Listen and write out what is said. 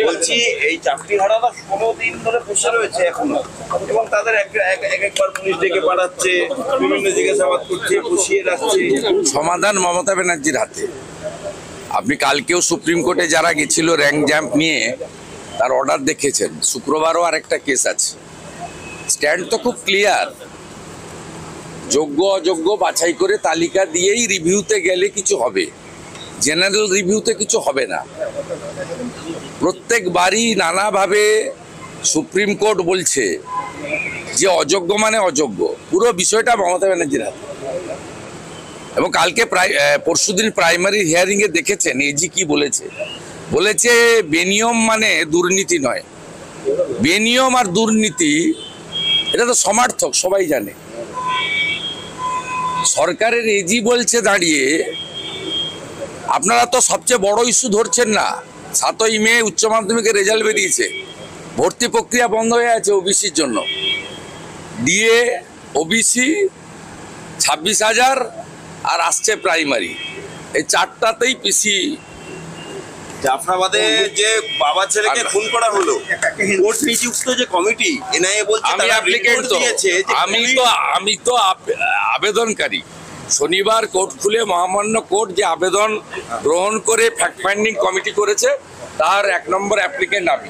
বলছি এই চাকরিহারারা 16 দিন ধরে বসে রয়েছে এখনো, এবং তাদের একবার পুলিশ ডেকে পাঠাচ্ছে, বিভিন্ন জিজ্ঞাসাবাদ করছে, বসিয়ে রাখছে। সমাধান মমতা ব্যানার্জির হাতে। আপনি কালকেও সুপ্রিম কোর্টে যারা গেছিল র্যাঙ্ক জাম্প নিয়ে, তার অর্ডার দেখেছেন। শুক্রবারও আরেকটা কেস আছে। স্ট্যান্ড তো খুব ক্লিয়ার। যোগ্য অযোগ্য বাছাই করে তালিকা দিয়েই রিভিউতে গেলে কিছু হবে, জেনারেল রিভিউতে কিছু হবে না। প্রত্যেকবারই নানাভাবে সুপ্রিম কোর্ট বলছে যে অযোগ্য মানে অযোগ্য। পুরো বিষয়টা মমতা ব্যানার্জির হাতে। এবং কালকে পরশুদিন প্রাইমারি হিয়ারিংয়ে দেখেছেন এজি কি বলেছে। বলেছে বেনিয়ম মানে দুর্নীতি নয়, বেনিয়ম আর দুর্নীতি এটা তো সমার্থক, সবাই জানে। সরকারের এজি বলছে দাঁড়িয়ে, আপনারা তো সবচেয়ে বড় ইস্যু ধরছেন না। 7ই মে উচ্চ মাধ্যমিকের রেজাল্ট বেরিয়েছে, ভর্তি প্রক্রিয়া বন্ধ হয়ে আছে ওবিসির জন্য। ডিএ, ওবিসি 26,000 আর আসছে প্রাইমারি, এই চারটাতেই পিসি। জাফরাবাদে যে বাবা ছেলেকে খুন করা হলো, কোর্ট নিযুক্ত যে কমিটি এনআইএ বলছে আমি তো আবেদনকারী। শনিবার কোর্ট খুলে মহামান্য কোর্ট যে আবেদন গ্রহণ করে ফ্যাক্ট ফাইন্ডিং কমিটি করেছে, তার 1 নম্বর অ্যাপ্লিকেন্ট আমি।